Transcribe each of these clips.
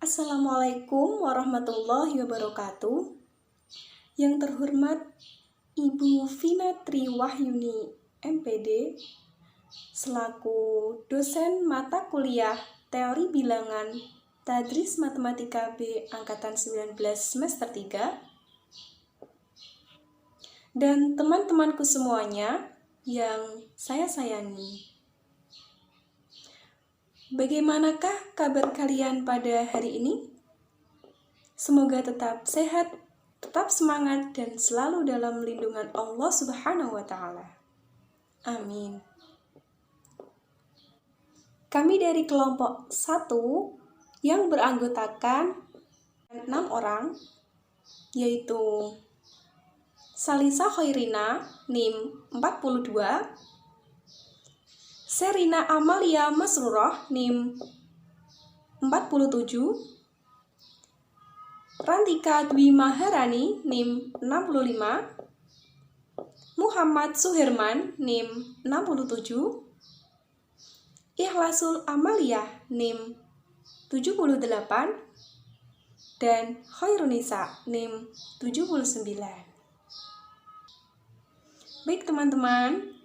Assalamualaikum warahmatullahi wabarakatuh. Yang terhormat Ibu Vina Tri Wahyuni, MPD, selaku dosen mata kuliah Teori Bilangan Tadris Matematika B Angkatan 19 semester 3, dan teman-temanku semuanya yang saya sayangi. Bagaimanakah kabar kalian pada hari ini? Semoga tetap sehat, tetap semangat, dan selalu dalam lindungan Allah Subhanahu wa Ta'ala. Amin. Kami dari kelompok 1 yang beranggotakan 6 orang, yaitu Salisa Khairina, NIM 42, Serina Amalia Masrurah, NIM 47, Rantika Dwi Maharani, NIM 65, Muhammad Suherman, NIM 67, Ikhlasul Amalia, NIM 78, dan Khairunisa, NIM 79. Baik teman-teman,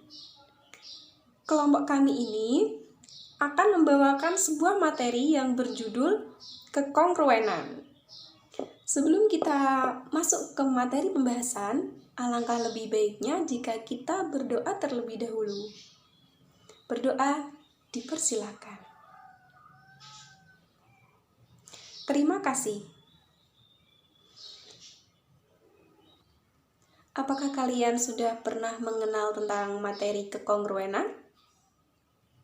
kelompok kami ini akan membawakan sebuah materi yang berjudul kekongruenan. Sebelum kita masuk ke materi pembahasan, alangkah lebih baiknya jika kita berdoa terlebih dahulu. Berdoa dipersilakan. Terima kasih. Apakah kalian sudah pernah mengenal tentang materi kekongruenan?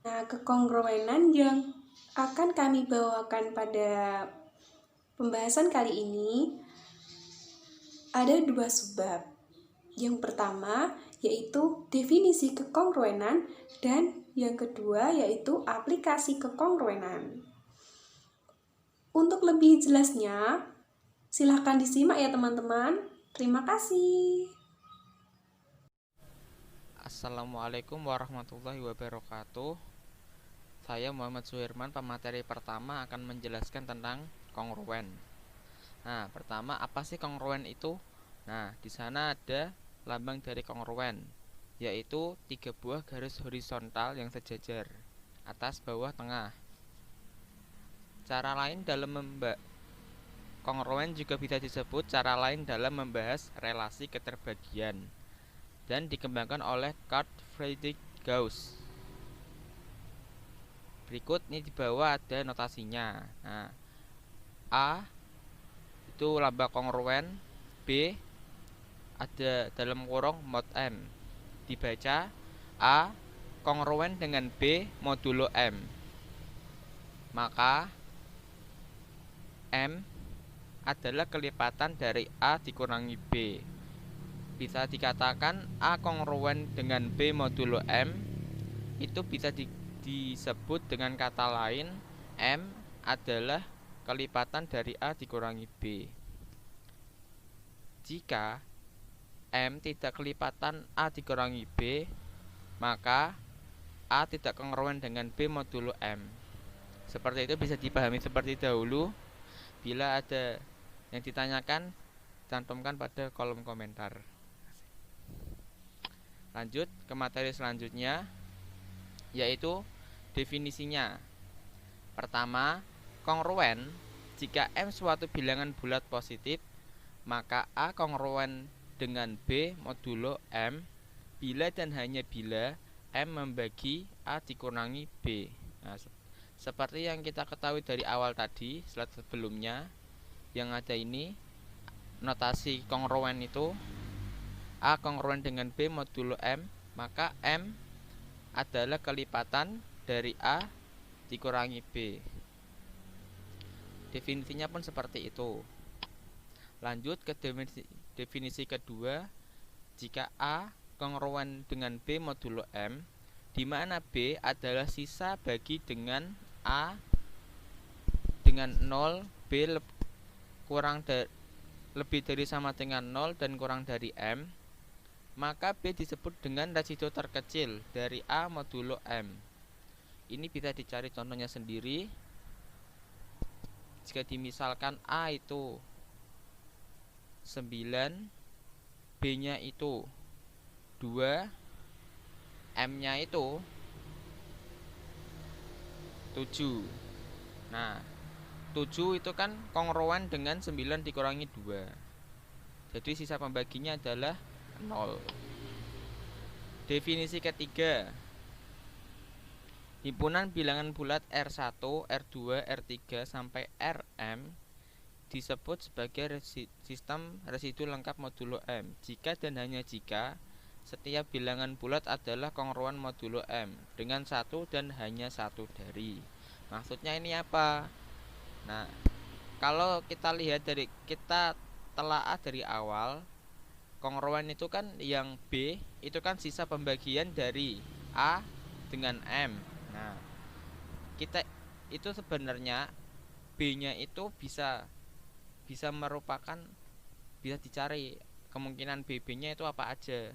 Nah, kekongruenan yang akan kami bawakan pada pembahasan kali ini ada 2 subbab. Yang pertama yaitu definisi kekongruenan, dan yang kedua yaitu aplikasi kekongruenan. Untuk lebih jelasnya, silahkan disimak ya teman-teman. Terima kasih. Assalamualaikum warahmatullahi wabarakatuh. Saya Muhammad Suherman, pemateri pertama akan menjelaskan tentang kongruen. Nah, pertama apa sih kongruen itu? Nah, di sana ada lambang dari kongruen, yaitu 3 buah garis horizontal yang sejajar, atas, bawah, tengah. Cara lain dalam kongruen juga bisa disebut cara lain dalam membahas relasi keterbagian, dan dikembangkan oleh Carl Friedrich Gauss. Berikut ini di bawah ada notasinya. Nah, A itu lambang kongruen, B ada dalam kurung mod M. Dibaca A kongruen dengan B modulo M. Maka M adalah kelipatan dari A dikurangi B. Bisa dikatakan A kongruen dengan B modulo M itu bisa disebut dengan kata lain M adalah kelipatan dari A dikurangi B. Jika M tidak kelipatan A dikurangi B, maka A tidak kongruen dengan B modulo M. Seperti itu bisa dipahami seperti dahulu. Bila ada yang ditanyakan, cantumkan pada kolom komentar. Lanjut ke materi selanjutnya, yaitu definisinya. Pertama, kongruen jika M suatu bilangan bulat positif, maka A kongruen dengan B modulo M bila dan hanya bila M membagi A dikurangi B. Nah, seperti yang kita ketahui dari awal tadi, slide sebelumnya yang ada ini, notasi kongruen itu A kongruen dengan B modulo M, maka M adalah kelipatan dari A dikurangi B. Definisinya pun seperti itu. Lanjut ke definisi kedua, jika A kongruen dengan B modulo M, di mana B adalah sisa bagi dengan A dengan 0, B lebih dari sama dengan 0 dan kurang dari M, maka B disebut dengan residu terkecil dari A modulo M. Ini bisa dicari contohnya sendiri. jika dimisalkan A itu 9, B-nya itu 2, M-nya itu 7. Nah, 7 itu kan kongruen dengan 9 dikurangi 2. Jadi sisa pembaginya adalah 0. Definisi ketiga. Himpunan bilangan bulat R1, R2, R3 sampai Rm disebut sebagai sistem residu lengkap modulo M jika dan hanya jika setiap bilangan bulat adalah kongruen modulo M dengan satu dan hanya satu dari. Maksudnya ini apa? Nah, kalau kita lihat kita telaah dari awal, kongruen itu kan yang B itu kan sisa pembagian dari A dengan M. Nah, kita itu sebenarnya B-nya itu bisa merupakan, bisa dicari kemungkinan BB-nya itu apa aja.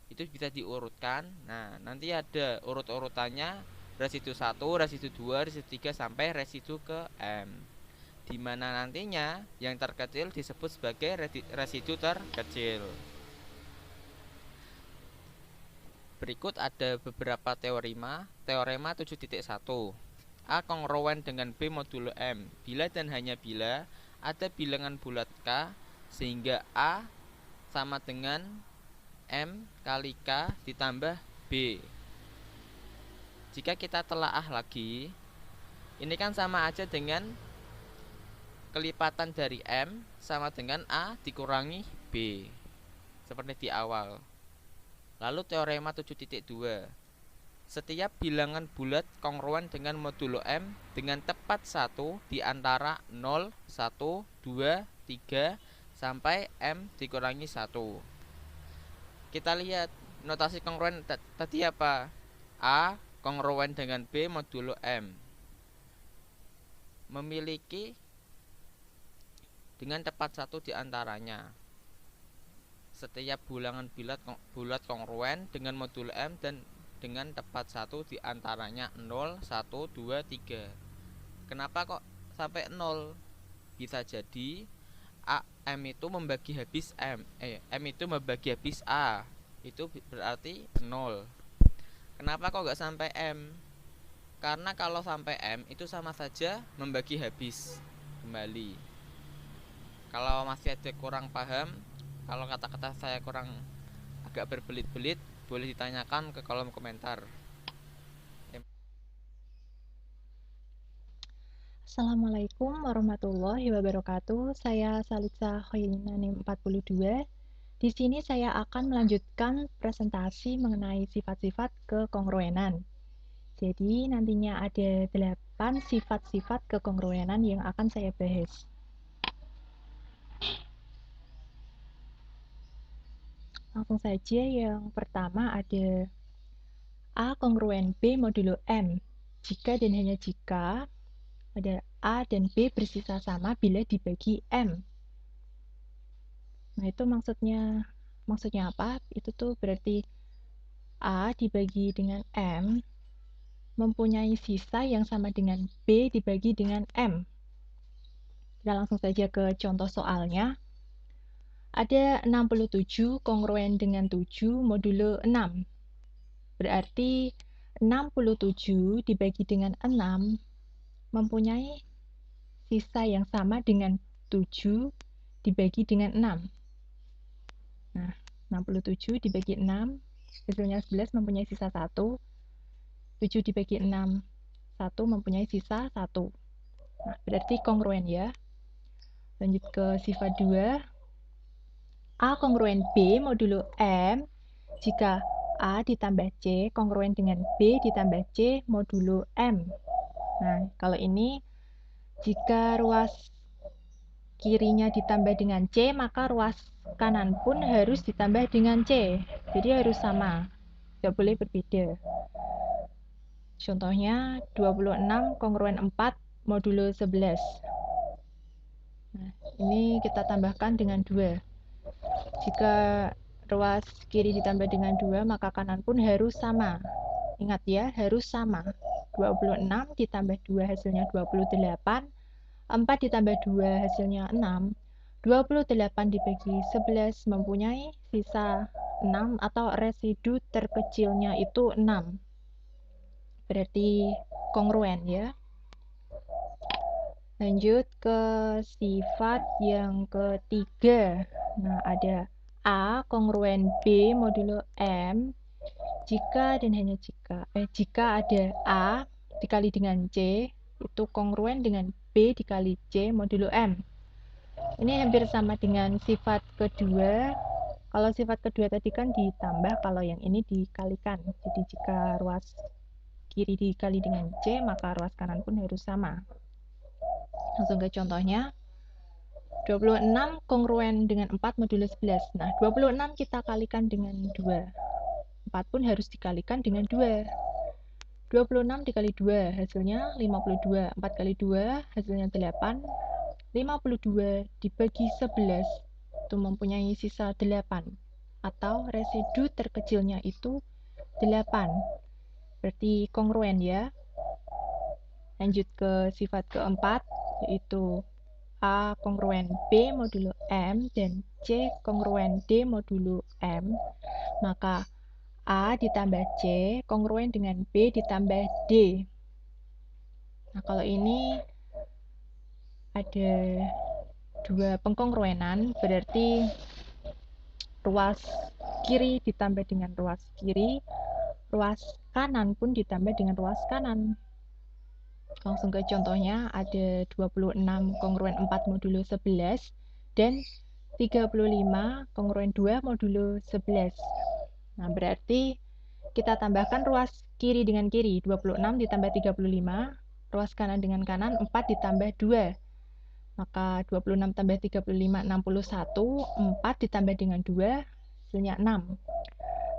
Itu bisa diurutkan. Nah, nanti ada urut-urutannya, residu 1, residu 2, residu 3 sampai residu ke M. Dimana nantinya yang terkecil disebut sebagai residu terkecil. Berikut ada beberapa teorema. Teorema 7.1. A kongruen dengan B modulo M bila dan hanya bila ada bilangan bulat K sehingga A sama dengan M kali K ditambah B. Jika kita telaah lagi, ini kan sama aja dengan kelipatan dari M sama dengan A dikurangi B, seperti di awal. Lalu teorema 7.2. Setiap bilangan bulat kongruen dengan modulo M dengan tepat 1 di antara 0, 1, 2, 3 sampai M dikurangi 1. Kita lihat notasi kongruen tadi apa? A kongruen dengan B modulo M. Memiliki dengan tepat 1 di antaranya. Setiap bilangan bulat kongruen dengan modulo M dan dengan tepat 1 di antaranya 0, 1, 2, 3. Kenapa kok sampai 0? Bisa jadi M itu membagi habis M itu membagi habis A. Itu berarti 0. Kenapa kok nggak sampai M? Karena kalau sampai M itu sama saja membagi habis kembali. Kalau masih ada kurang paham, kalau kata-kata saya kurang agak berbelit-belit, boleh ditanyakan ke kolom komentar. Assalamualaikum warahmatullahi wabarakatuh. Saya Salitza Khailina NIM 42. Di sini saya akan melanjutkan presentasi mengenai sifat-sifat kekongruenan. Jadi nantinya ada 8 sifat-sifat kekongruenan yang akan saya bahas. Langsung saja, yang pertama ada A kongruen B modulo M. Jika dan hanya jika ada A dan B bersisa sama bila dibagi M. Nah, itu maksudnya apa? Itu tuh berarti A dibagi dengan M mempunyai sisa yang sama dengan B dibagi dengan M. Kita langsung saja ke contoh soalnya. Ada 67 kongruen dengan 7 modulo 6. Berarti 67 dibagi dengan 6 mempunyai sisa yang sama dengan 7 dibagi dengan 6. Nah, 67 dibagi 6, hasilnya 11 mempunyai sisa 1. 7 dibagi 6, 1 mempunyai sisa 1. Nah, berarti kongruen ya. Lanjut ke sifat 2. A kongruen B modulo M jika A ditambah C kongruen dengan B ditambah C modulo M. Nah, kalau ini jika ruas kirinya ditambah dengan C, maka ruas kanan pun harus ditambah dengan C. Jadi harus sama, tidak boleh berbeda. Contohnya 26 kongruen 4 modulo 11. Nah, ini kita tambahkan dengan 2. Jika ruas kiri ditambah dengan 2, maka kanan pun harus sama. Ingat ya, harus sama. 26 ditambah 2 hasilnya 28, 4 ditambah 2 hasilnya 6. 28 dibagi 11 mempunyai sisa 6 atau residu terkecilnya itu 6. Berarti kongruen ya. Lanjut ke sifat yang ketiga. Nah, ada A kongruen B modulo M jika dan hanya jika ada A dikali dengan C itu kongruen dengan B dikali C modulo M. Ini hampir sama dengan sifat kedua. Kalau sifat kedua tadi kan ditambah, kalau yang ini dikalikan. Jadi jika ruas kiri dikali dengan C, maka ruas kanan pun harus sama. Langsung ke contohnya. 26 kongruen dengan 4 modulo 11. Nah, 26 kita kalikan dengan 2. 4 pun harus dikalikan dengan 2. 26 dikali 2 hasilnya 52. 4 kali 2 hasilnya 8. 52 dibagi 11 itu mempunyai sisa 8 atau residu terkecilnya itu 8. Berarti kongruen ya. Lanjut ke sifat keempat yaitu A kongruen B modulo M dan C kongruen D modulo M. Maka A ditambah C kongruen dengan B ditambah D. Nah, kalau ini ada dua pengkongruenan, berarti ruas kiri ditambah dengan ruas kiri, ruas kanan pun ditambah dengan ruas kanan. Langsung ke contohnya, ada 26 kongruen 4 modulo 11 dan 35 kongruen 2 modulo 11. Nah, berarti kita tambahkan ruas kiri dengan kiri, 26 ditambah 35, ruas kanan dengan kanan, 4 ditambah 2. Maka 26 tambah 35, 61, 4 ditambah dengan 2, hasilnya 6.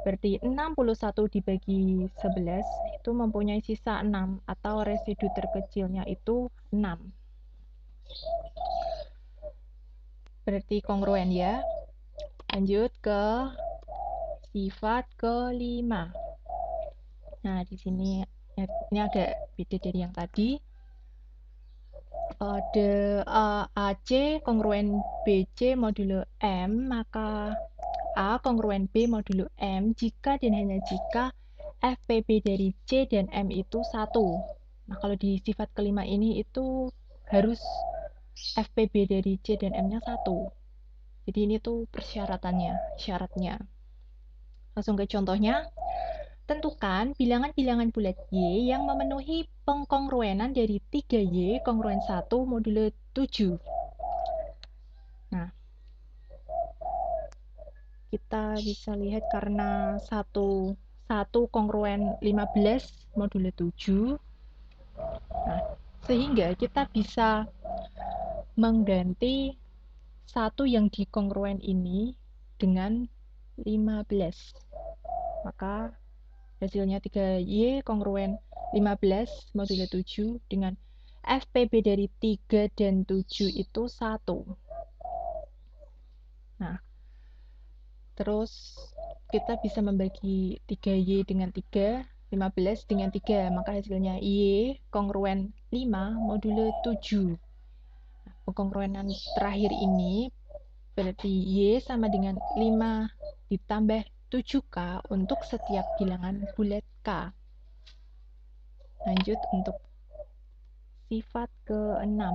Berarti 61 dibagi 11 itu mempunyai sisa 6 atau residu terkecilnya itu 6. Berarti kongruen ya. Lanjut ke sifat kelima. Nah, di sini ini agak beda dari yang tadi. Ada AC kongruen BC modulo M, maka A kongruen B modulo M jika dan hanya jika FPB dari C dan M itu 1. Nah, kalau di sifat kelima ini itu harus FPB dari C dan M-nya 1. Jadi ini tuh persyaratannya, syaratnya. Langsung ke contohnya. Tentukan bilangan-bilangan bulat Y yang memenuhi pengkongruenan dari 3Y kongruen 1 modulo 7. Nah, kita bisa lihat karena 1 kongruen 15 modulo 7. Nah, sehingga kita bisa mengganti 1 yang dikongruen ini dengan 15. Maka hasilnya 3Y kongruen 15 modulo 7 dengan FPB dari 3 dan 7 itu 1. Nah, terus kita bisa membagi 3Y dengan 3, 15 dengan 3. Maka hasilnya Y kongruen 5 modulo 7. Nah, pengkongruenan terakhir ini berarti Y sama dengan 5 ditambah 7K untuk setiap bilangan bulat K. Lanjut untuk sifat ke-6.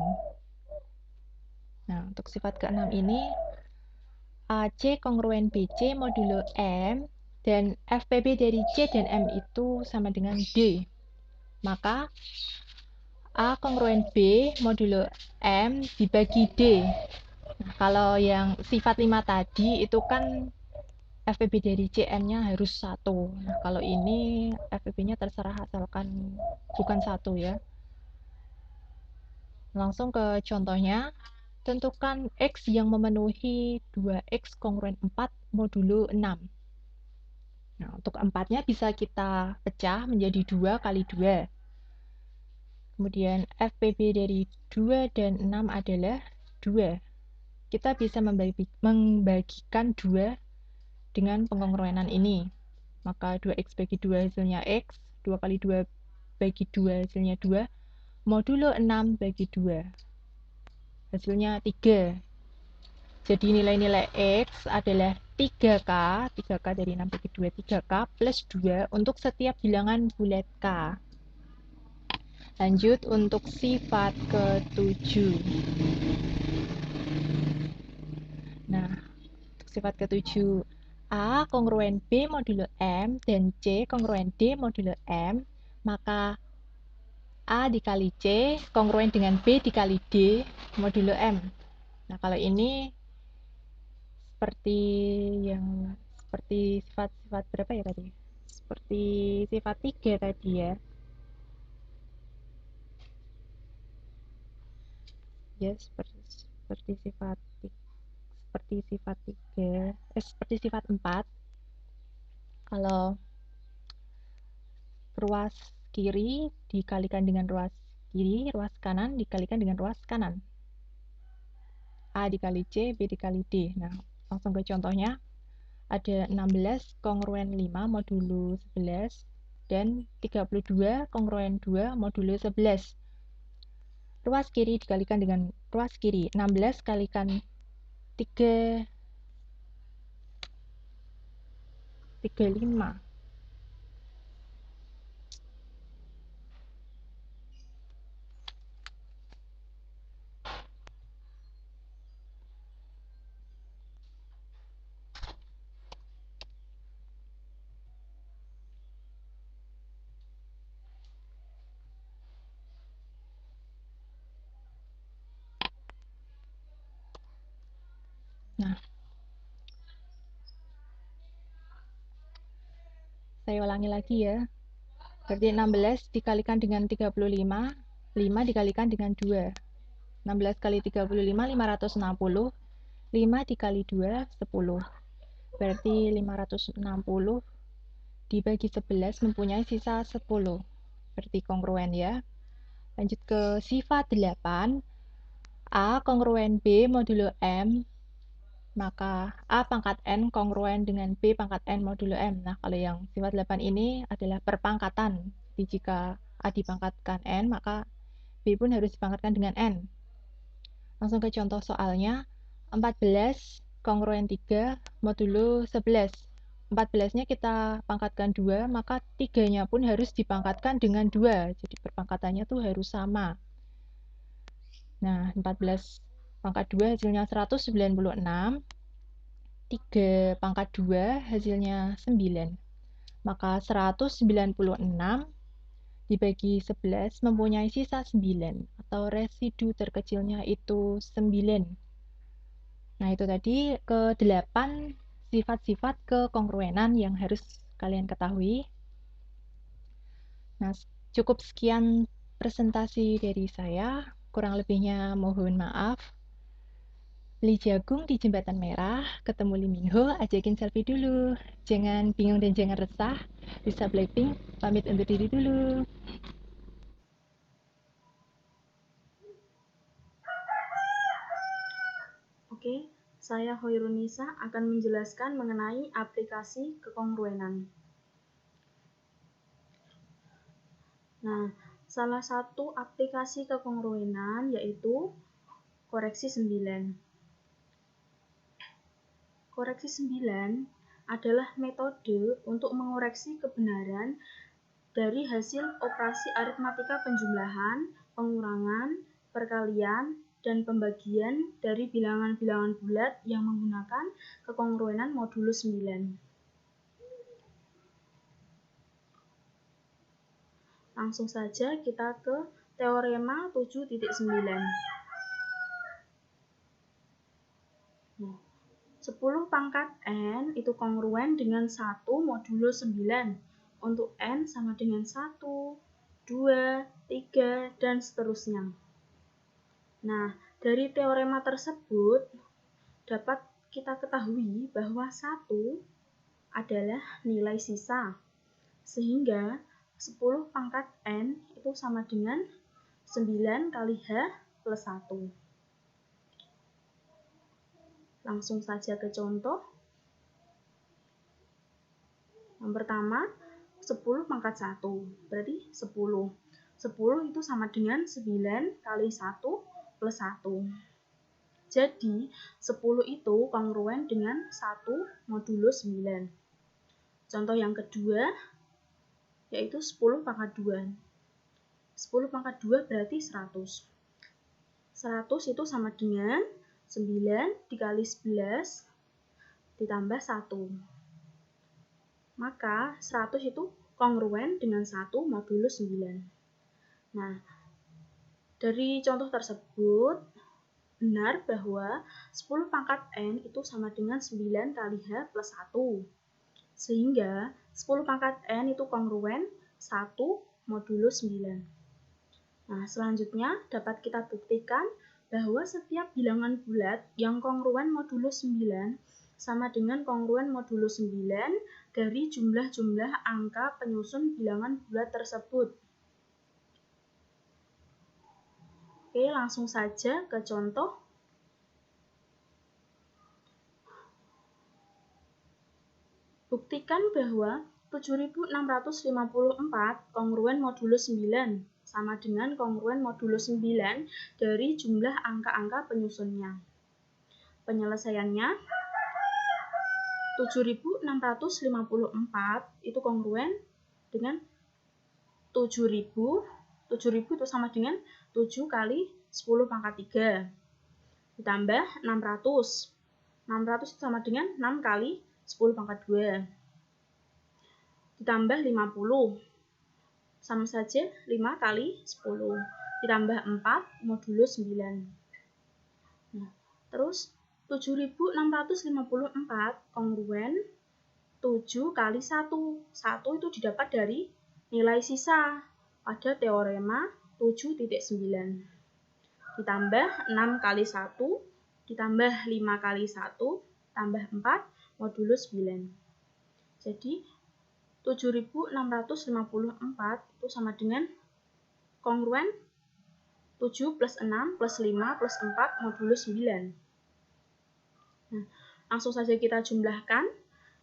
Nah, untuk sifat ke-6 ini AC kongruen BC modulo M dan FPB dari C dan M itu sama dengan D. Maka A kongruen B modulo M dibagi D. Nah, kalau yang sifat 5 tadi itu kan FPB dari CM-nya harus 1. Nah, kalau ini FPB-nya terserah asalkan bukan 1 ya. Langsung ke contohnya. Tentukan X yang memenuhi 2X kongruen 4 modulo 6. Nah, untuk 4-nya bisa kita pecah menjadi 2 kali 2. Kemudian FPB dari 2 dan 6 adalah 2. Kita bisa membagikan 2 dengan pengkongruenan ini. Maka 2X bagi 2 hasilnya X, 2 kali 2 bagi 2 hasilnya 2, modulo 6 bagi 2. hasilnya 3. Jadi nilai-nilai X adalah 3K, 3K dari 6 bagi 2, 3K plus 2 untuk setiap bilangan bulat K. Lanjut untuk sifat ke-7. Nah, untuk sifat ke-7, A kongruen B modulo M dan C kongruen D modulo M, maka A dikali C kongruen dengan B dikali D modulo M. Nah, kalau ini seperti sifat berapa ya tadi? Seperti sifat 3 tadi ya. Ya, seperti sifat 3, seperti sifat 4. Kalau ruas kiri dikalikan dengan ruas kiri, ruas kanan dikalikan dengan ruas kanan. A dikali C, B dikali D. Nah, langsung ke contohnya. Ada 16 kongruen 5 modulo 11 dan 32 kongruen 2 modulo 11. Ruas kiri dikalikan dengan ruas kiri. 16 kalikan 3, 35. Nah, saya ulangi lagi ya. Berarti 16 dikalikan dengan 35, 5 dikalikan dengan 2. 16 kali 35, 560. 5 dikali 2, 10. Berarti 560 dibagi 11 mempunyai sisa 10. Berarti kongruen ya. Lanjut ke sifat 8. A kongruen B modulo M, maka A pangkat N kongruen dengan B pangkat N modulo M. Nah, kalau yang sifat 8 ini adalah perpangkatan. Jadi jika A dipangkatkan N, maka B pun harus dipangkatkan dengan N. Langsung ke contoh soalnya. 14 kongruen 3 modulo 11. 14-nya kita pangkatkan 2, maka 3-nya pun harus dipangkatkan dengan 2. Jadi perpangkatannya tuh harus sama. Nah, 14 pangkat 2 hasilnya 196. 3 pangkat 2 hasilnya 9. Maka 196 dibagi 11 mempunyai sisa 9, atau residu terkecilnya itu 9. Nah, itu tadi ke-8 sifat-sifat kekongruenan yang harus kalian ketahui. Nah, cukup sekian presentasi dari saya. Kurang lebihnya mohon maaf. Beli jagung di jembatan merah, ketemu Lee Min Ho, ajakin selfie dulu. Jangan bingung dan jangan resah. Lisa Blackpink, pamit undur diri dulu. Oke, saya Hoirunisa akan menjelaskan mengenai aplikasi kekongruenan. Nah, salah satu aplikasi kekongruenan yaitu koreksi 9. Koreksi 9 adalah metode untuk mengoreksi kebenaran dari hasil operasi aritmatika penjumlahan, pengurangan, perkalian, dan pembagian dari bilangan-bilangan bulat yang menggunakan kekongruenan modulo 9. Langsung saja kita ke teorema 7.9. Nah, 10 pangkat N itu kongruen dengan 1 modulo 9 untuk N sama dengan 1, 2, 3, dan seterusnya. Nah, dari teorema tersebut dapat kita ketahui bahwa 1 adalah nilai sisa, sehingga 10 pangkat N itu sama dengan 9 kali H plus 1. Langsung saja ke contoh. Yang pertama, 10 pangkat 1, berarti 10. 10 itu sama dengan 9 kali 1 plus 1. Jadi, 10 itu kongruen dengan 1 modulo 9. Contoh yang kedua, yaitu 10 pangkat 2. 10 pangkat 2 berarti 100. 100 itu sama dengan 9 dikali 11 ditambah 1. Maka 100 itu kongruen dengan 1 modulo 9. Nah, dari contoh tersebut, benar bahwa 10 pangkat N itu sama dengan 9 kali H plus 1. Sehingga 10 pangkat N itu kongruen 1 modulo 9. Nah, selanjutnya dapat kita buktikan bahwa setiap bilangan bulat yang kongruen modulo 9 sama dengan kongruen modulo 9 dari jumlah-jumlah angka penyusun bilangan bulat tersebut. Oke, langsung saja ke contoh. Buktikan bahwa 7654 kongruen modulo 9 sama dengan kongruen modulo 9 dari jumlah angka-angka penyusunnya. Penyelesaiannya, 7654 itu kongruen dengan 7000. 7000 itu sama dengan 7 kali 10 pangkat 3 ditambah 600. 600 itu sama dengan 6 kali 10 pangkat 2 ditambah 50. Sama saja 5 kali 10 ditambah 4 modulo 9. Nah, terus 7654 kongruen 7 kali 1. 1 itu didapat dari nilai sisa pada teorema 7.9. Ditambah 6 kali 1, ditambah 5 kali 1, tambah 4 modulo 9. Jadi, 7654 itu sama dengan kongruen 7 plus 6 plus 5 plus 4 modulo 9. Nah, langsung saja kita jumlahkan.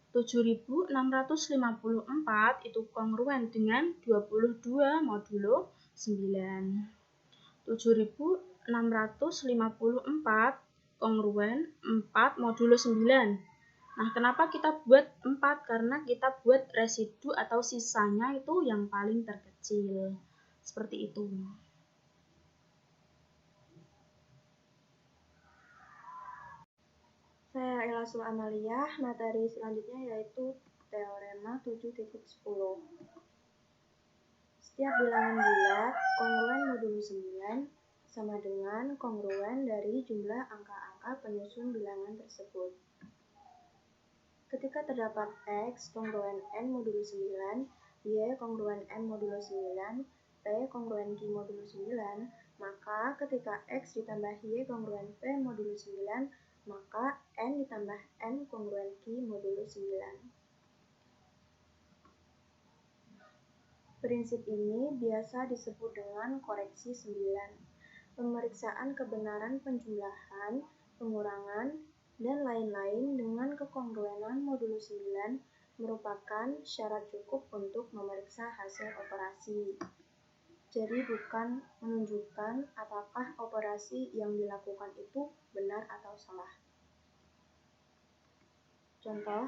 7654 itu kongruen dengan 22 modulo 9. 7654 kongruen 4 modulo 9. Nah, kenapa kita buat 4? Karena kita buat residu atau sisanya itu yang paling terkecil. Seperti itu. Saya Ilasul Amalia, materi selanjutnya yaitu teorema 7.10. Setiap bilangan bulat kongruen modulo 9 sama dengan kongruen dari jumlah angka-angka penyusun bilangan tersebut. Ketika terdapat X kongruen N modulo 9, Y kongruen N modulo 9, P kongruen Q modulo 9, maka ketika X ditambah Y kongruen P modulo 9, maka N ditambah N kongruen Q modulo 9. Prinsip ini biasa disebut dengan koreksi 9. Pemeriksaan kebenaran penjumlahan, pengurangan, dan lain-lain dengan kekongruenan modulo 9 merupakan syarat cukup untuk memeriksa hasil operasi. Jadi bukan menunjukkan apakah operasi yang dilakukan itu benar atau salah. Contoh,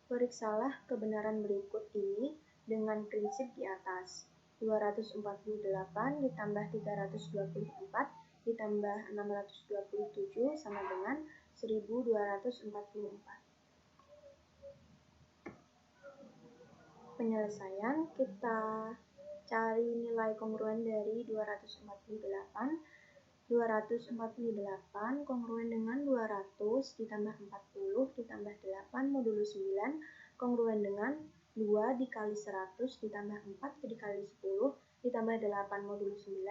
periksalah kebenaran berikut ini dengan prinsip di atas. 248 ditambah 324 ditambah 627 sama dengan 1244. Penyelesaian, kita cari nilai kongruen dari 248. 248 kongruen dengan 200 ditambah 40 ditambah 8 modulo 9 kongruen dengan 2 dikali 100 ditambah 4 dikali 10 ditambah 8 modulo 9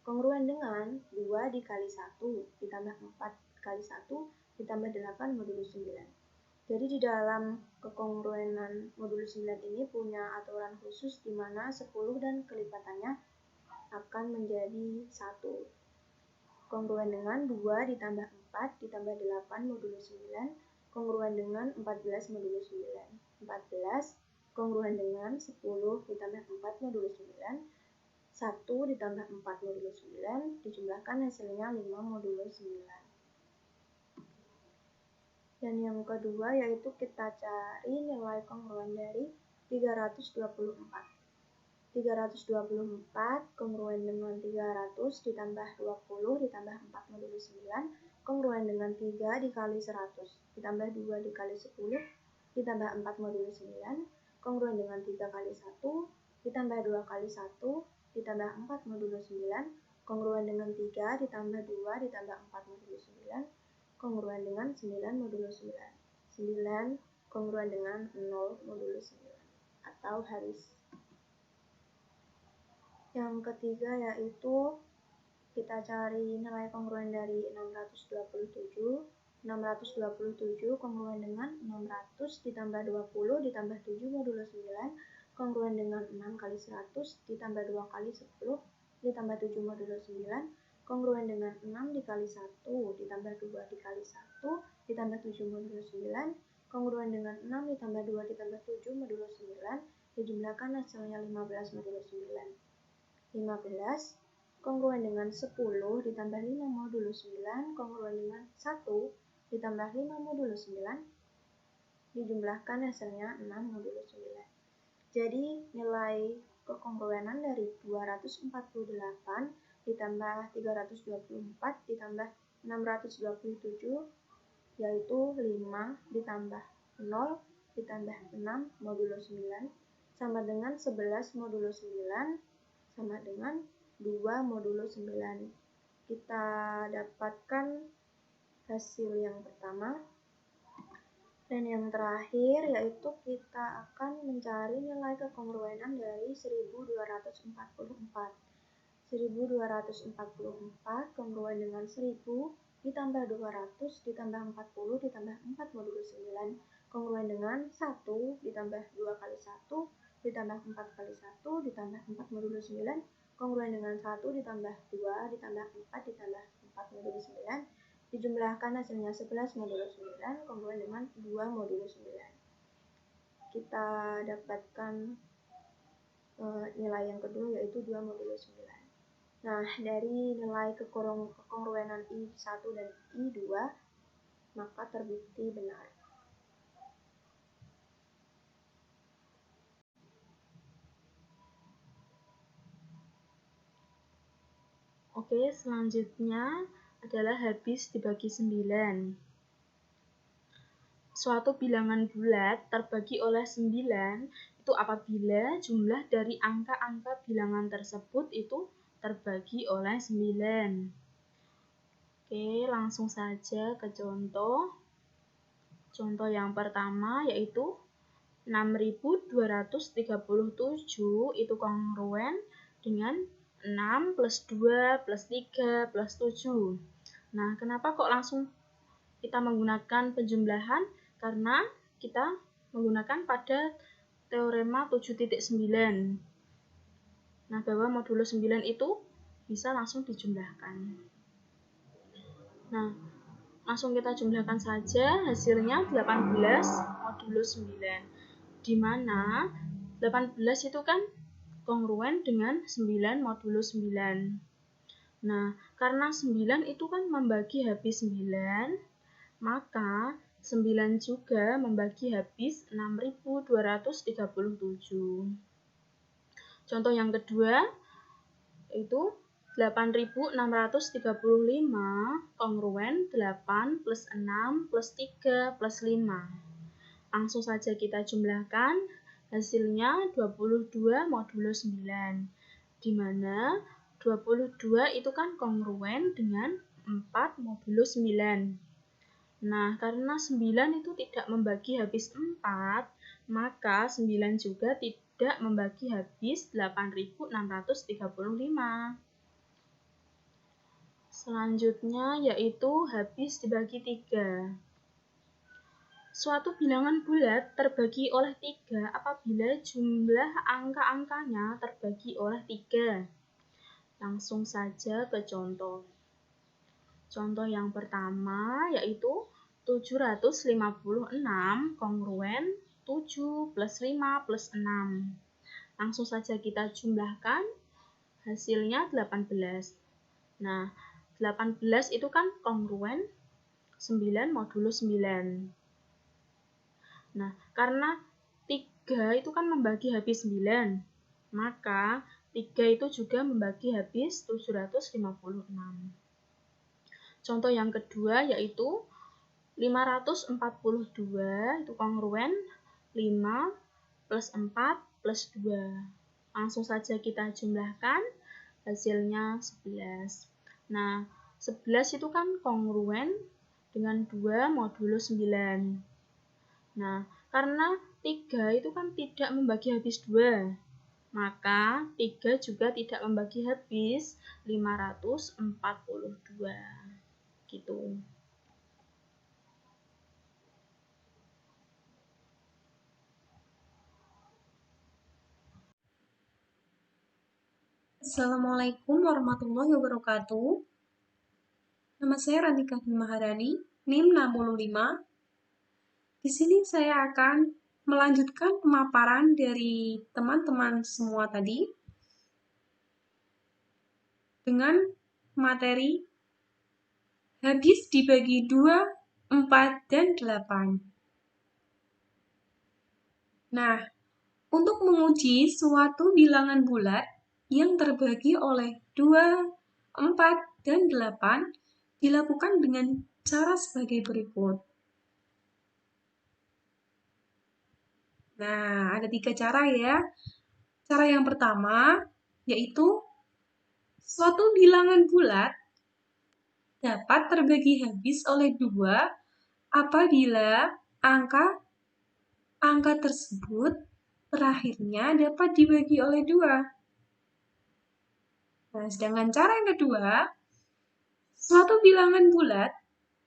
kongruen dengan 2 dikali 1 ditambah 4 kali 1 ditambah 8 modulo 9. Jadi di dalam kekongruenan modulo 9 ini punya aturan khusus di mana 10 dan kelipatannya akan menjadi 1. Kongruen dengan 2 ditambah 4 ditambah 8 modulo 9 kongruen dengan 14 modulo 9. 14 kongruen dengan 10 ditambah 4 modulo 9 1 ditambah 4 modulo 9, dijumlahkan hasilnya 5 modulo 9. Dan yang kedua yaitu kita cari nilai kongruen dari 324. 324 kongruen dengan 300 ditambah 20 ditambah 4 modulo 9, kongruen dengan 3 dikali 100 ditambah 2 dikali 10 ditambah 4 modulo 9, kongruen dengan 3 kali 1 ditambah 2 kali 1 ditambah 4 modulo 9, kongruen dengan 3 ditambah 2 ditambah 4 modulo 9, kongruen dengan 9 modulo 9. 9 kongruen dengan 0 modulo 9 atau habis. Yang ketiga yaitu kita cari nilai kongruen dari 627. 627 kongruen dengan 600 ditambah 20 ditambah 7 modulo 9, kongruen dengan 6 kali 100 ditambah 2 kali 10 ditambah 7 modulo 9, kongruen dengan 6 dikali 1 ditambah 2 dikali 1 ditambah 7 modulo 9, kongruen dengan 6 ditambah 2 ditambah 7 modulo 9, dijumlahkan hasilnya 15 modulo 9. 15 kongruen dengan 10 ditambah 5 modulo 9, kongruen dengan 1 ditambah 5 modulo 9, dijumlahkan hasilnya 6 modulo 9. Jadi nilai kekongruenan dari 248 ditambah 324 ditambah 627 yaitu 5 ditambah 0 ditambah 6 modulo 9 sama dengan 11 modulo 9 sama dengan 2 modulo 9. Kita dapatkan hasil yang pertama. Dan yang terakhir yaitu kita akan mencari nilai kekongruenan dari 1244. 1244 kongruen dengan 1000 ditambah 200 ditambah 40 ditambah 4 modulo 9, kongruen dengan 1 ditambah 2 kali 1 ditambah 4 kali 1 ditambah 4 modulo 9, kongruen dengan 1 ditambah 2 ditambah 4 ditambah 4 modulo 9, dijumlahkan hasilnya 11 modulo 9, kongruen dengan 2 modulo 9. Kita dapatkan nilai yang kedua yaitu 2 modulo 9. Nah, dari nilai kekongruenan I1 dan I2, maka terbukti benar. Oke, selanjutnya adalah habis dibagi 9. Suatu bilangan bulat terbagi oleh 9 itu apabila jumlah dari angka-angka bilangan tersebut itu terbagi oleh 9. Oke, langsung saja ke contoh. Contoh yang pertama yaitu 6237 itu kongruen dengan 6 plus 2 plus 3 plus 7. Nah, kenapa kok langsung kita menggunakan penjumlahan? Karena kita menggunakan pada teorema 7.9. Nah, bahwa modulo 9 itu bisa langsung dijumlahkan. Nah, langsung kita jumlahkan saja, hasilnya 18 modulo 9. Di mana 18 itu kan kongruen dengan 9 modulo 9. Nah, karena 9 itu kan membagi habis 9, maka 9 juga membagi habis 6237. Contoh yang kedua itu 8635 kongruen 8 plus 6 plus 3 plus 5. Langsung saja kita jumlahkan, hasilnya 22 modulo 9. Di mana 22 itu kan kongruen dengan 4 modulo 9. Nah, karena 9 itu tidak membagi habis 4, maka 9 juga tidak membagi habis 8635. Selanjutnya yaitu habis dibagi 3. Suatu bilangan bulat terbagi oleh 3 apabila jumlah angka-angkanya terbagi oleh 3. Langsung saja ke contoh. Contoh yang pertama yaitu 756 kongruen 7 plus 5 plus 6. Langsung saja kita jumlahkan. hasilnya 18. Nah, 18 itu kan kongruen 9 modulus 9. Nah, karena 3 itu kan membagi habis 9, maka 3 itu juga membagi habis 756. Contoh yang kedua yaitu 542 itu kongruen 5 plus 4 plus 2. Langsung saja kita jumlahkan, hasilnya 11. Nah, 11 itu kan kongruen dengan 2 modulus 9. Nah, karena 3 itu kan tidak membagi habis 2, maka 3 juga tidak membagi habis 542. Gitu. Assalamualaikum warahmatullahi wabarakatuh. Nama saya Rantika Maharani, NIM 65. Di sini saya akan melanjutkan pemaparan dari teman-teman semua tadi dengan materi habis dibagi 2, 4, dan 8. Nah, untuk menguji suatu bilangan bulat yang terbagi oleh 2, 4, dan 8 dilakukan dengan cara sebagai berikut. Nah, ada 3 cara ya. Cara yang pertama yaitu suatu bilangan bulat dapat terbagi habis oleh 2 apabila angka tersebut terakhirnya dapat dibagi oleh 2. Nah, sedangkan cara yang kedua, suatu bilangan bulat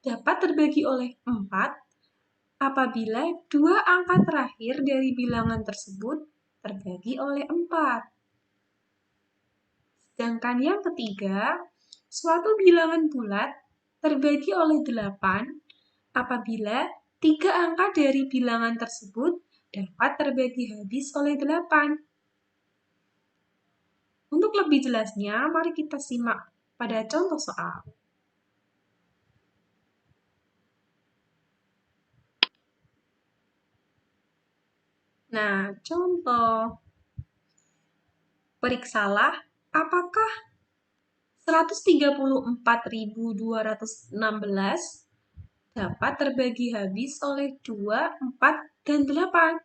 dapat terbagi oleh 4 apabila 2 angka terakhir dari bilangan tersebut terbagi oleh 4. Sedangkan yang ketiga, suatu bilangan bulat terbagi oleh 8 apabila 3 angka dari bilangan tersebut dapat terbagi habis oleh 8. Untuk lebih jelasnya, mari kita simak pada contoh soal. Nah, contoh. Periksalah apakah 134.216 dapat terbagi habis oleh 2, 4, dan 8.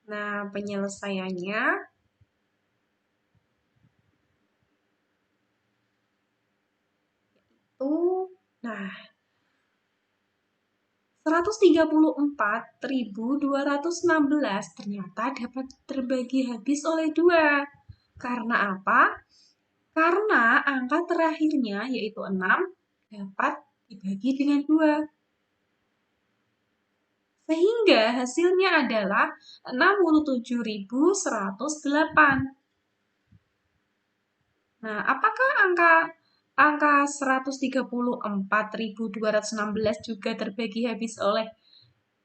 Nah, penyelesaiannya itu, 134.216 ternyata dapat terbagi habis oleh 2. Karena apa? Karena angka terakhirnya yaitu 6 dapat dibagi dengan 2. Sehingga hasilnya adalah 67.108. Nah, apakah angka 134.216 juga terbagi habis oleh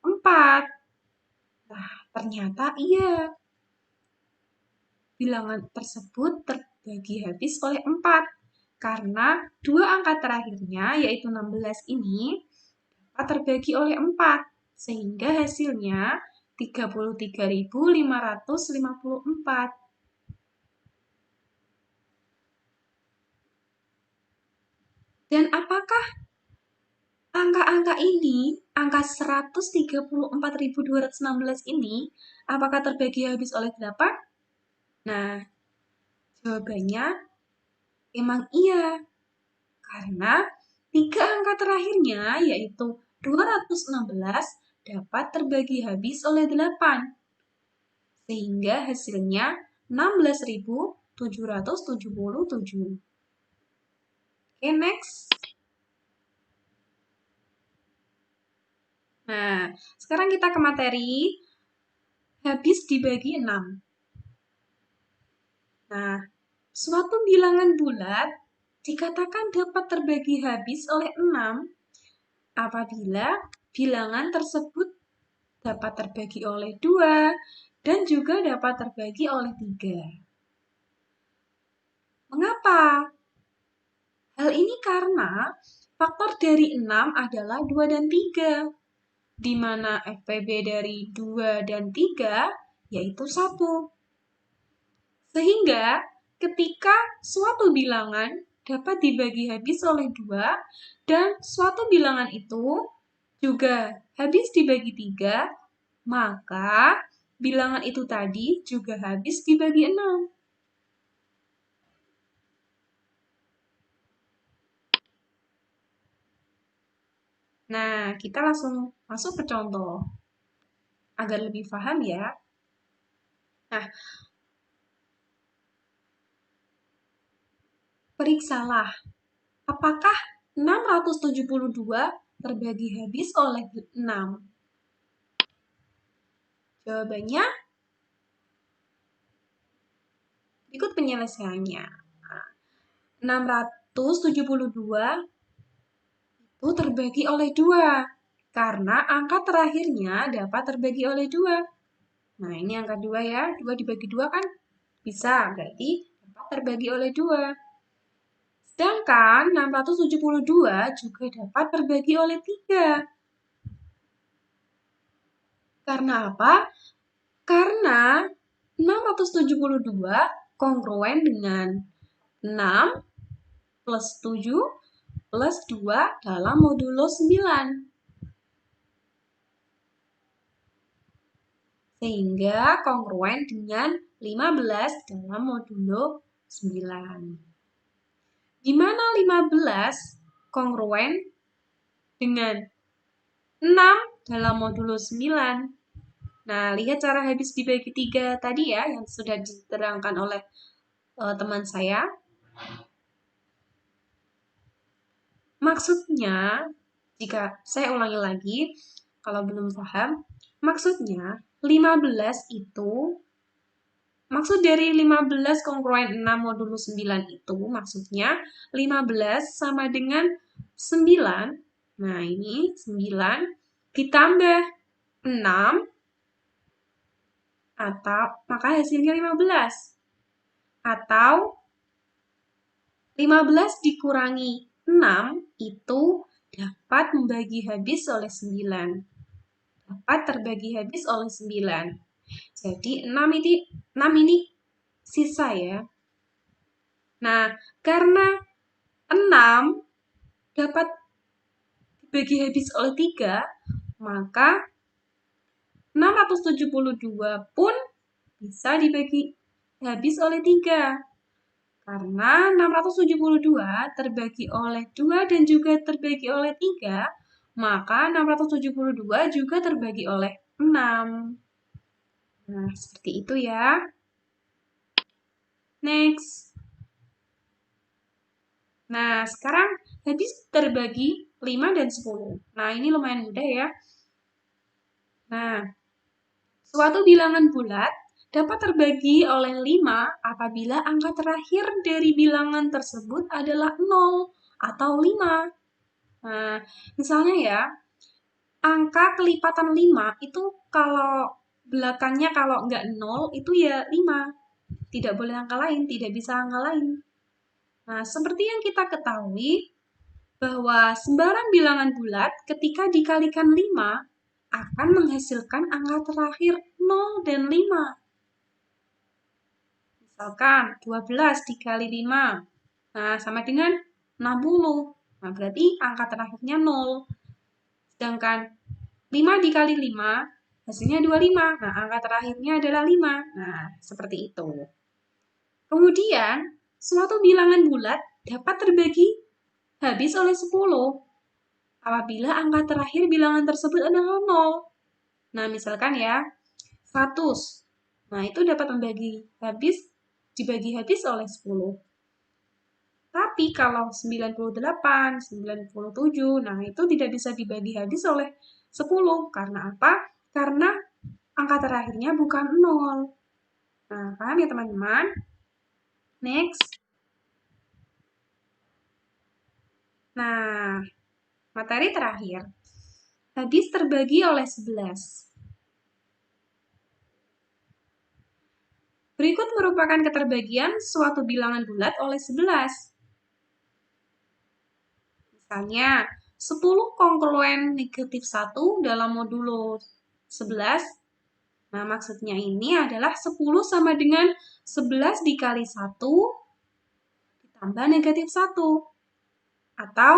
4? Nah, ternyata iya. Bilangan tersebut terbagi habis oleh 4. Karena 2 angka terakhirnya, yaitu 16 ini, dapat terbagi oleh 4. Sehingga hasilnya 33.554. Dan apakah angka-angka ini, angka 134.216 ini, apakah terbagi habis oleh 8? Nah, jawabannya emang iya. Karena 3 angka terakhirnya, yaitu 216, dapat terbagi habis oleh 8. Sehingga hasilnya 16.777. Oke, next. Nah, sekarang kita ke materi habis dibagi 6. Nah, suatu bilangan bulat dikatakan dapat terbagi habis oleh 6 apabila bilangan tersebut dapat terbagi oleh 2 dan juga dapat terbagi oleh 3. Mengapa? Hal ini karena faktor dari 6 adalah 2 dan 3, di mana FPB dari 2 dan 3 yaitu 1. Sehingga ketika suatu bilangan dapat dibagi habis oleh 2 dan suatu bilangan itu juga habis dibagi 3, maka bilangan itu tadi juga habis dibagi 6. Nah, kita langsung masuk ke contoh agar lebih paham ya. Nah, periksalah apakah 672 terbagi habis oleh 6. Jawabannya ikut penyelesaiannya. Nah, 672 itu terbagi oleh 2, karena angka terakhirnya dapat terbagi oleh 2. Nah, ini angka 2 ya, 2 dibagi 2 kan bisa, berarti dapat terbagi oleh 2. Sedangkan 672 juga dapat terbagi oleh 3. Karena apa? Karena 672 kongruen dengan 6 plus 7 plus 2 dalam modulo 9. Sehingga kongruen dengan 15 dalam modulo 9. Di mana 15 kongruen dengan 6 dalam modulo 9. Nah, lihat cara habis dibagi 3 tadi ya, yang sudah diterangkan oleh teman saya. Maksudnya, jika saya ulangi lagi, kalau belum paham, maksudnya 15 itu, maksud dari 15 kongruen 6 modulo 9 itu, maksudnya 15 sama dengan 9. Nah, ini 9 ditambah 6, atau maka hasilnya 15. Atau 15 dikurangi 6 itu dapat membagi habis oleh 9. Dapat terbagi habis oleh 9. Jadi 6 ini sisa ya. Nah, karena 6 dapat dibagi habis oleh 3, maka 672 pun bisa dibagi habis oleh 3. Karena 672 terbagi oleh 2 dan juga terbagi oleh 3, maka 672 juga terbagi oleh 6. Nah, seperti itu ya. Next. Nah, sekarang habis terbagi 5 dan 10. Nah, ini lumayan mudah ya. Nah, suatu bilangan bulat dapat terbagi oleh 5 apabila angka terakhir dari bilangan tersebut adalah 0 atau 5. Nah, misalnya ya, angka kelipatan 5 itu kalau belakangnya kalau nggak 0 itu ya 5. Tidak boleh angka lain, tidak bisa angka lain. Nah, seperti yang kita ketahui bahwa sembarang bilangan bulat ketika dikalikan 5 akan menghasilkan angka terakhir 0 dan 5. Misalkan 12 dikali 5, nah sama dengan 60. Nah, berarti angka terakhirnya 0. Sedangkan 5 dikali 5, hasilnya 25. Nah, angka terakhirnya adalah 5. Nah, seperti itu. Kemudian, suatu bilangan bulat dapat terbagi habis oleh 10 apabila angka terakhir bilangan tersebut adalah 0. Nah, misalkan ya, 100. Nah, itu dapat dibagi habis oleh 10. Tapi kalau 98, 97, nah itu tidak bisa dibagi habis oleh 10. Karena apa? Karena angka terakhirnya bukan 0. Nah, paham ya teman-teman? Next. Nah, materi terakhir. Habis terbagi oleh 11. Berikut merupakan keterbagian suatu bilangan bulat oleh 11. Misalnya, 10 kongruen negatif 1 dalam modulo 11. Nah, maksudnya ini adalah 10 sama dengan 11 dikali 1 ditambah negatif 1. Atau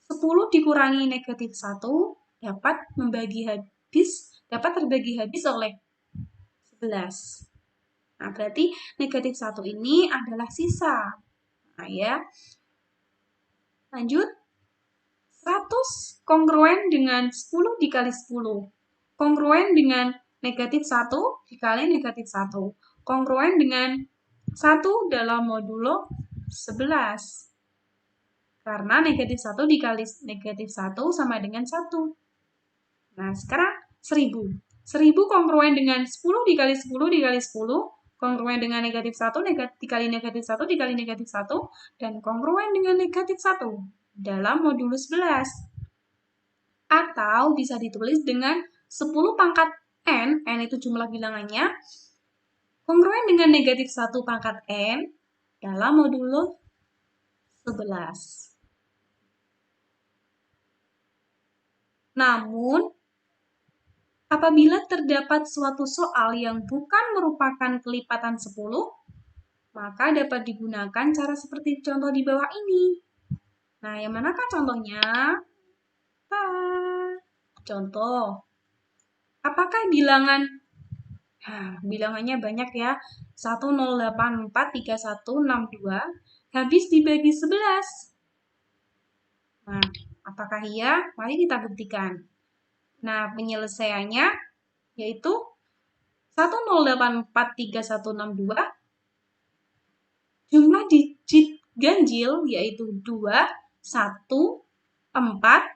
10 dikurangi negatif 1 dapat terbagi habis oleh 11. Nah, berarti negatif 1 ini adalah sisa. Nah, ya. Lanjut. 100 kongruen dengan 10 dikali 10. Kongruen dengan negatif 1 dikali negatif 1. Kongruen dengan 1 dalam modulo 11. Karena negatif 1 dikali negatif 1 sama dengan 1. Nah, sekarang 1000. 1000 kongruen dengan 10 dikali 10 dikali 10. Kongruen dengan negatif 1 dikali negatif 1 dikali negatif 1. Dan kongruen dengan negatif 1 dalam modulo 11. Atau bisa ditulis dengan 10 pangkat n itu jumlah bilangannya, kongruen dengan negatif 1 pangkat n dalam modulo 11. Namun, apabila terdapat suatu soal yang bukan merupakan kelipatan 10, maka dapat digunakan cara seperti contoh di bawah ini. Nah, yang manakah contohnya? Contoh. Apakah bilangannya banyak ya, 10843162 habis dibagi 11. Nah, apakah iya? Mari kita buktikan. Nah, penyelesaiannya yaitu 10843162 jumlah digit ganjil yaitu 2, 1, 4,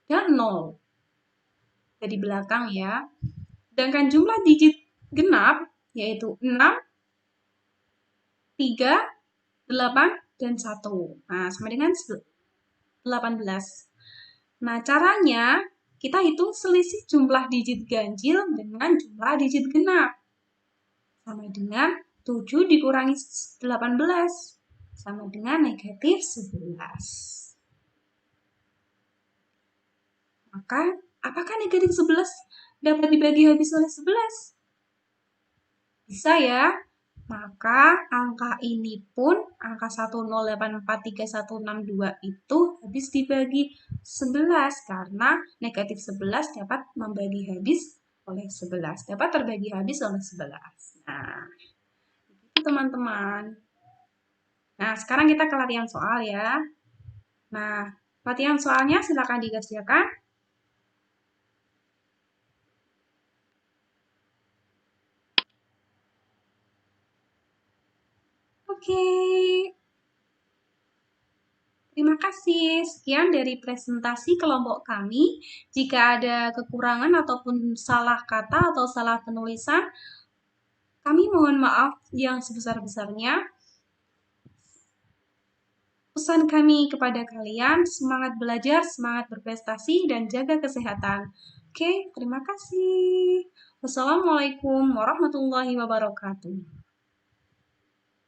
dan 0. Dari belakang ya. Sedangkan jumlah digit genap yaitu 6, 3, 8, dan 1. Nah, sama dengan 18. Nah, caranya kita hitung selisih jumlah digit ganjil dengan jumlah digit genap. Sama dengan 7 dikurangi 18. Sama dengan negatif 11. Maka, apakah negatif 11 dapat dibagi habis oleh 11? Bisa ya. Maka angka ini pun, angka 10843162 itu habis dibagi 11 karena negatif 11 dapat membagi habis oleh 11. Dapat terbagi habis oleh 11. Nah, itu teman-teman. Nah, sekarang kita ke latihan soal ya. Nah, latihan soalnya silakan dikerjakan. Oke. Terima kasih. Sekian dari presentasi kelompok kami. Jika ada kekurangan ataupun salah kata atau salah penulisan, kami mohon maaf yang sebesar-besarnya. Pesan kami kepada kalian, semangat belajar, semangat berprestasi, dan jaga kesehatan. Oke, terima kasih. Wassalamualaikum warahmatullahi wabarakatuh.